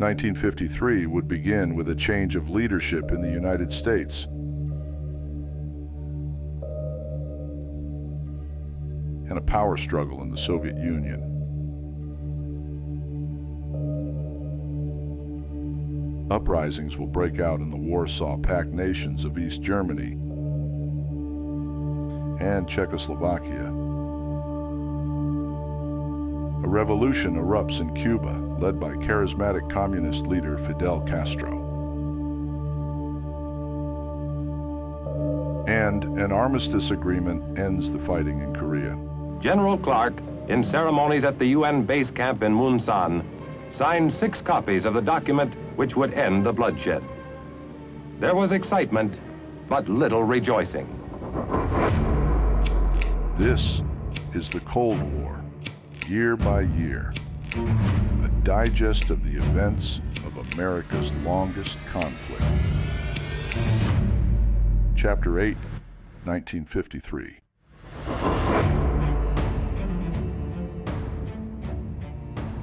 1953 would begin with a change of leadership in the United States. And a power struggle in the Soviet Union. Uprisings will break out in the Warsaw Pact nations of East Germany and Czechoslovakia. A revolution erupts in Cuba, led by charismatic communist leader Fidel Castro. And an armistice agreement ends the fighting in Korea. General Clark, in ceremonies at the UN base camp in Munsan, signed 6 copies of the document which would end the bloodshed. There was excitement, but little rejoicing. This is the Cold War, year by year, a digest of the events of America's longest conflict. Chapter 8, 1953.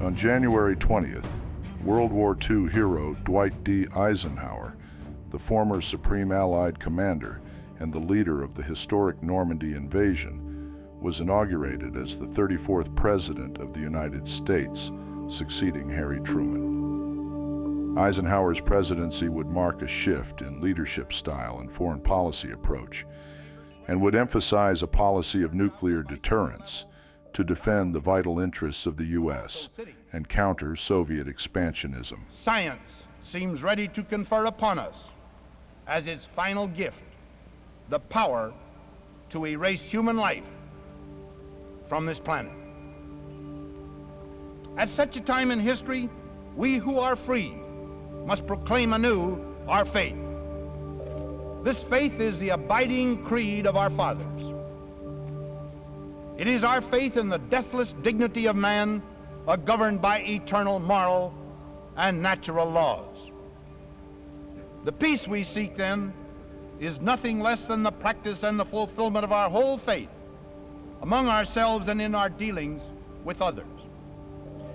On January 20th, World War II hero Dwight D. Eisenhower, the former Supreme Allied Commander and the leader of the historic Normandy invasion, was inaugurated as the 34th President of the United States, succeeding Harry Truman. Eisenhower's presidency would mark a shift in leadership style and foreign policy approach, and would emphasize a policy of nuclear deterrence to defend the vital interests of the U.S. and counter Soviet expansionism. Science seems ready to confer upon us, as its final gift, the power to erase human life from this planet. At such a time in history, we who are free must proclaim anew our faith. This faith is the abiding creed of our fathers. It is our faith in the deathless dignity of man, governed by eternal moral and natural laws. The peace we seek, then, is nothing less than the practice and the fulfillment of our whole faith among ourselves and in our dealings with others.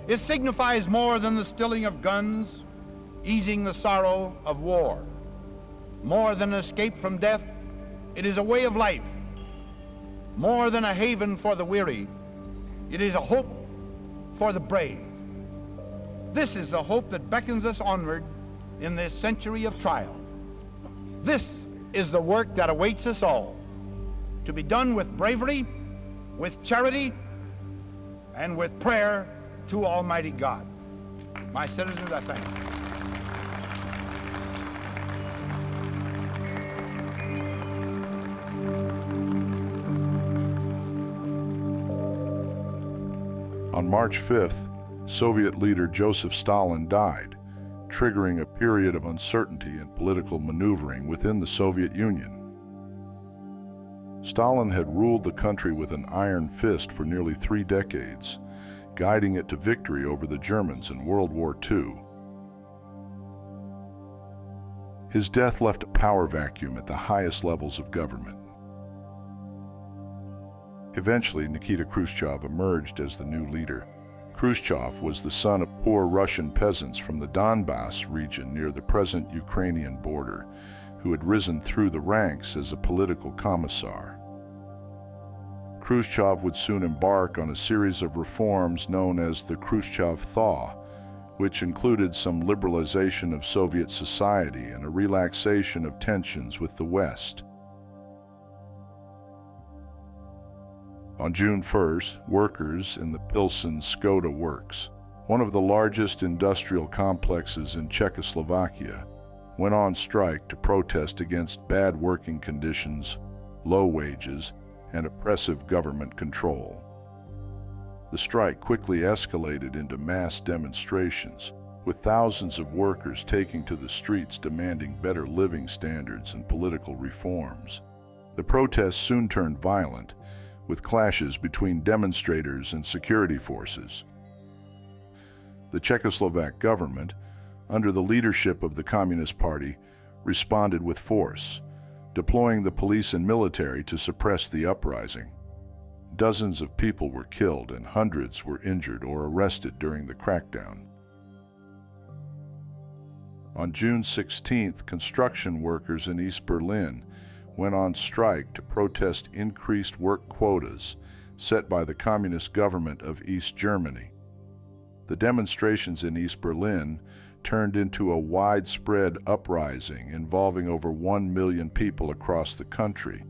It signifies more than the stilling of guns, easing the sorrow of war. More than escape from death, it is a way of life. More than a haven for the weary, it is a hope for the brave. This is the hope that beckons us onward in this century of trial. This is the work that awaits us all, to be done with bravery, with charity, and with prayer to Almighty God. My citizens, I thank you. On March 5th, Soviet leader Joseph Stalin died, triggering a period of uncertainty and political maneuvering within the Soviet Union. Stalin had ruled the country with an iron fist for nearly 3 decades, guiding it to victory over the Germans in World War II. His death left a power vacuum at the highest levels of government. Eventually, Nikita Khrushchev emerged as the new leader. Khrushchev was the son of poor Russian peasants from the Donbass region near the present Ukrainian border, who had risen through the ranks as a political commissar. Khrushchev would soon embark on a series of reforms known as the Khrushchev Thaw, which included some liberalization of Soviet society and a relaxation of tensions with the West. On June 1st, workers in the Pilsen Skoda works, one of the largest industrial complexes in Czechoslovakia, went on strike to protest against bad working conditions, low wages, and oppressive government control. The strike quickly escalated into mass demonstrations, with thousands of workers taking to the streets demanding better living standards and political reforms. The protests soon turned violent, with clashes between demonstrators and security forces. The Czechoslovak government, under the leadership of the Communist Party, responded with force, deploying the police and military to suppress the uprising. Dozens of people were killed and hundreds were injured or arrested during the crackdown. On June 16th, construction workers in East Berlin went on strike to protest increased work quotas set by the communist government of East Germany. The demonstrations in East Berlin turned into a widespread uprising involving over 1 million people across the country.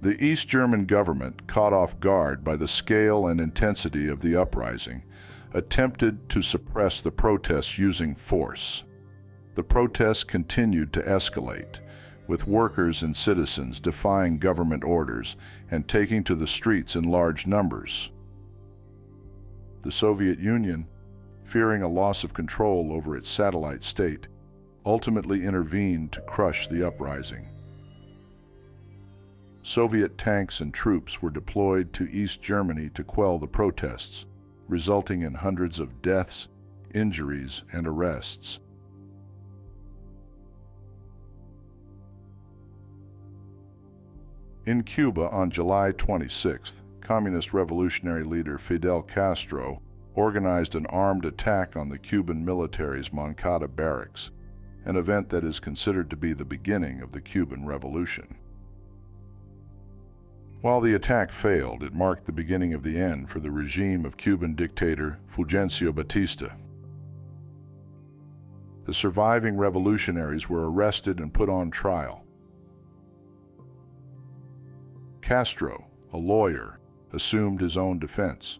The East German government, caught off guard by the scale and intensity of the uprising, attempted to suppress the protests using force. The protests continued to escalate, with workers and citizens defying government orders and taking to the streets in large numbers. The Soviet Union, fearing a loss of control over its satellite state, ultimately intervened to crush the uprising. Soviet tanks and troops were deployed to East Germany to quell the protests, resulting in hundreds of deaths, injuries, and arrests. In Cuba on July 26th, Communist revolutionary leader Fidel Castro organized an armed attack on the Cuban military's Moncada barracks, an event that is considered to be the beginning of the Cuban Revolution. While the attack failed, it marked the beginning of the end for the regime of Cuban dictator Fulgencio Batista. The surviving revolutionaries were arrested and put on trial. Castro, a lawyer, assumed his own defense.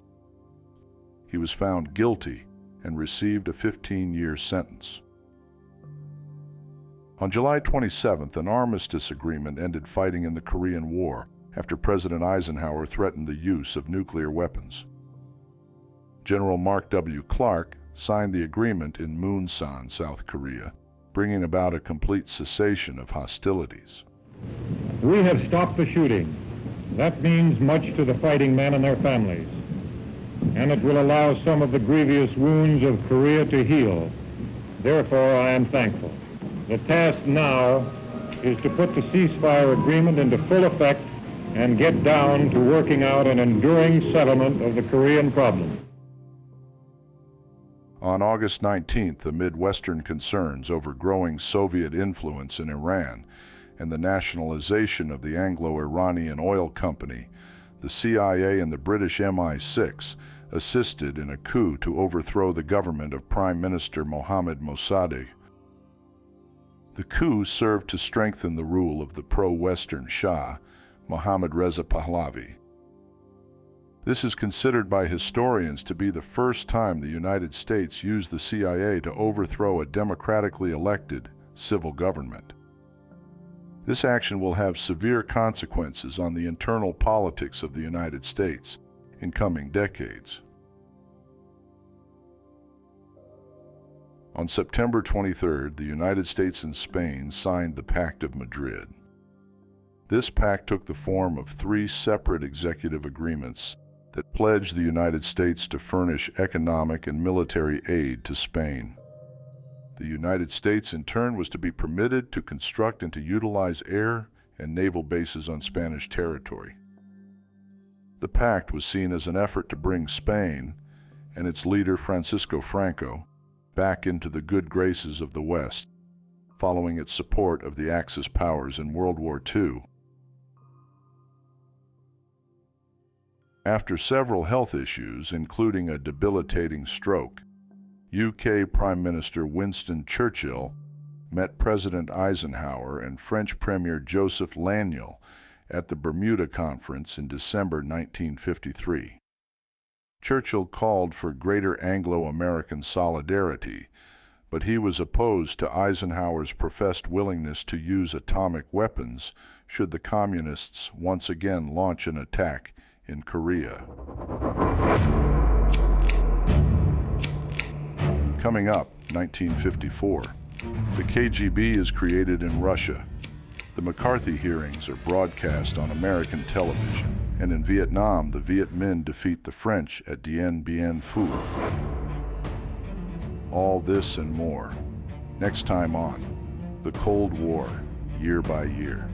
He was found guilty and received a 15-year sentence. On July 27th, an armistice agreement ended fighting in the Korean War after President Eisenhower threatened the use of nuclear weapons. General Mark W. Clark signed the agreement in Munsan, South Korea, bringing about a complete cessation of hostilities. We have stopped the shooting. That means much to the fighting men and their families, and it will allow some of the grievous wounds of Korea to heal. Therefore, I am thankful. The task now is to put the ceasefire agreement into full effect and get down to working out an enduring settlement of the Korean problem. On August 19th, amid Western concerns over growing Soviet influence in Iran and the nationalization of the Anglo-Iranian Oil Company, the CIA and the British MI6 assisted in a coup to overthrow the government of Prime Minister Mohammad Mossadegh. The coup served to strengthen the rule of the pro-Western Shah, Mohammad Reza Pahlavi. This is considered by historians to be the first time the United States used the CIA to overthrow a democratically elected civil government. This action will have severe consequences on the internal politics of the United States in coming decades. On September 23rd, the United States and Spain signed the Pact of Madrid. This pact took the form of 3 separate executive agreements that pledged the United States to furnish economic and military aid to Spain. The United States, in turn, was to be permitted to construct and to utilize air and naval bases on Spanish territory. The pact was seen as an effort to bring Spain and its leader Francisco Franco back into the good graces of the West, following its support of the Axis powers in World War II. After several health issues, including a debilitating stroke, UK Prime Minister Winston Churchill met President Eisenhower and French Premier Joseph Lanyel at the Bermuda Conference in December 1953. Churchill called for greater Anglo-American solidarity, but he was opposed to Eisenhower's professed willingness to use atomic weapons should the Communists once again launch an attack in Korea. Coming up, 1954. The KGB is created in Russia. The McCarthy hearings are broadcast on American television. And in Vietnam, the Viet Minh defeat the French at Dien Bien Phu. All this and more, next time on The Cold War, Year by Year.